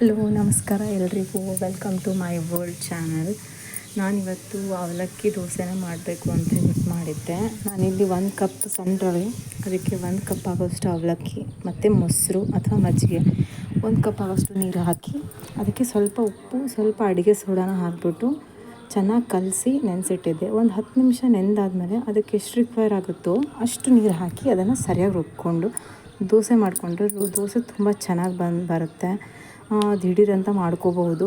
Hello ನಮಸ್ಕಾರ ಎಲ್ರಿಗೂ, welcome to my world channel. ನಾನಿವತ್ತು ಅವಲಕ್ಕಿ ದೋಸೆನ ಮಾಡಬೇಕು ಅಂತ ಹೇಳ್ಬಿಟ್ಟು ಮಾಡಿದ್ದೆ. ನಾನಿಲ್ಲಿ 1 ಕಪ್ ಸಣ್ಣ ರವೆ, ಅದಕ್ಕೆ 1 ಕಪ್ ಆಗೋಷ್ಟು ಅವಲಕ್ಕಿ ಮತ್ತು ಮೊಸರು ಅಥವಾ ಮಜ್ಜಿಗೆ, 1 ಕಪ್ ಆಗೋಷ್ಟು ನೀರು ಹಾಕಿ ಅದಕ್ಕೆ ಸ್ವಲ್ಪ ಉಪ್ಪು, ಸ್ವಲ್ಪ ಅಡುಗೆ ಸೋಡಾನ ಹಾಕ್ಬಿಟ್ಟು ಚೆನ್ನಾಗಿ ಕಲಸಿ ನೆನೆಸಿಟ್ಟಿದ್ದೆ. ಒಂದು 10 ನಿಮಿಷ ನೆನೆದಾದ್ಮೇಲೆ ಅದಕ್ಕೆ ಎಷ್ಟು ರಿಕ್ವೈರ್ ಆಗುತ್ತೋ ಅಷ್ಟು ನೀರು ಹಾಕಿ ಅದನ್ನು ಸರಿಯಾಗಿ ರುಬ್ಕೊಂಡು ದೋಸೆ ಮಾಡಿಕೊಂಡ್ರೆ ದೋಸೆ ತುಂಬ ಚೆನ್ನಾಗಿ ಬರುತ್ತೆ. ದಿಢೀರಂತ ಮಾಡ್ಕೋಬಹುದು.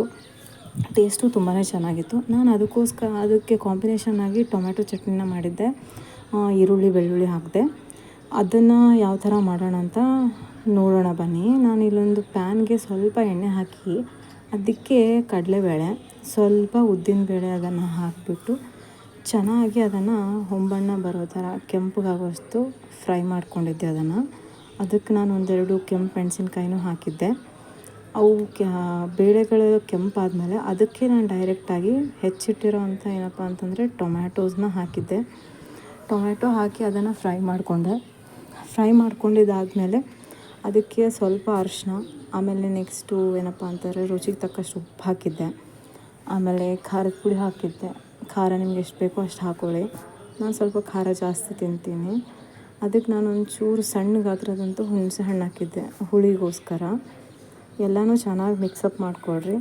ಟೇಸ್ಟು ತುಂಬಾ ಚೆನ್ನಾಗಿತ್ತು. ನಾನು ಅದಕ್ಕೆ ಕಾಂಬಿನೇಷನ್ನಾಗಿ ಟೊಮ್ಯಾಟೊ ಚಟ್ನಿನ ಮಾಡಿದ್ದೆ. ಈರುಳ್ಳಿ ಬೆಳ್ಳುಳ್ಳಿ ಹಾಕಿದೆ. ಅದನ್ನು ಯಾವ ಥರ ಮಾಡೋಣ ಅಂತ ನೋಡೋಣ ಬನ್ನಿ. ನಾನು ಇಲ್ಲೊಂದು ಪ್ಯಾನ್ಗೆ ಸ್ವಲ್ಪ ಎಣ್ಣೆ ಹಾಕಿ ಅದಕ್ಕೆ ಕಡಲೆಬೇಳೆ, ಸ್ವಲ್ಪ ಉದ್ದಿನಬೇಳೆ ಅದನ್ನು ಹಾಕಿಬಿಟ್ಟು ಚೆನ್ನಾಗಿ ಅದನ್ನು ಹೊಂಬಣ್ಣ ಬರೋ ಥರ ಕೆಂಪಗಾಗೋಷ್ಟು ಫ್ರೈ ಮಾಡ್ಕೊಂಡಿದ್ದೆ. ಅದಕ್ಕೆ ನಾನು 1-2 ಕೆಂಪು ಮೆಣಸಿನ್ಕಾಯಿನೂ ಹಾಕಿದ್ದೆ. ಅವು ಬೇಳೆಗಳು ಕೆಂಪಾದಮೇಲೆ ಅದಕ್ಕೆ ನಾನು ಡೈರೆಕ್ಟಾಗಿ ಹೆಚ್ಚಿಟ್ಟಿರೋ ಅಂಥ ಏನಪ್ಪ ಅಂತಂದರೆ ಟೊಮ್ಯಾಟೋಸ್ನ ಹಾಕಿದ್ದೆ. ಟೊಮ್ಯಾಟೊ ಹಾಕಿ ಅದನ್ನು ಫ್ರೈ ಮಾಡ್ಕೊಂಡಿದ್ದಾದಮೇಲೆ ಅದಕ್ಕೆ ಸ್ವಲ್ಪ ಅರಿಶಿನ, ಆಮೇಲೆ ನೆಕ್ಸ್ಟು ಏನಪ್ಪ ಅಂತಂದರೆ ರುಚಿಗೆ ತಕ್ಕಷ್ಟು ಉಪ್ಪು ಹಾಕಿದ್ದೆ. ಆಮೇಲೆ ಖಾರದ ಪುಡಿ ಹಾಕಿದ್ದೆ. ಖಾರ ನಿಮ್ಗೆ ಎಷ್ಟು ಬೇಕೋ ಅಷ್ಟು ಹಾಕ್ಕೊಳ್ಳಿ. ನಾನು ಸ್ವಲ್ಪ ಖಾರ ಜಾಸ್ತಿ ತಿಂತೀನಿ. ಅದಕ್ಕೆ ನಾನು ಒಂಚೂರು ಸಣ್ಣ ಗಾತ್ರದಂತೂ ಹುಣಸೆ ಹಣ್ಣು ಹಾಕಿದ್ದೆ ಹುಳಿಗೋಸ್ಕರ. ಎಲ್ಲನೂ ಚೆನ್ನಾಗಿ ಮಿಕ್ಸಪ್ ಮಾಡಿಕೊಡ್ರಿ.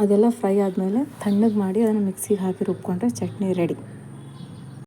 ಅದೆಲ್ಲ ಫ್ರೈ ಆದಮೇಲೆ ತಣ್ಣಗೆ ಮಾಡಿ ಅದನ್ನು ಮಿಕ್ಸಿಗೆ ಹಾಕಿ ರುಬ್ಕೊಂಡ್ರೆ ಚಟ್ನಿ ರೆಡಿ.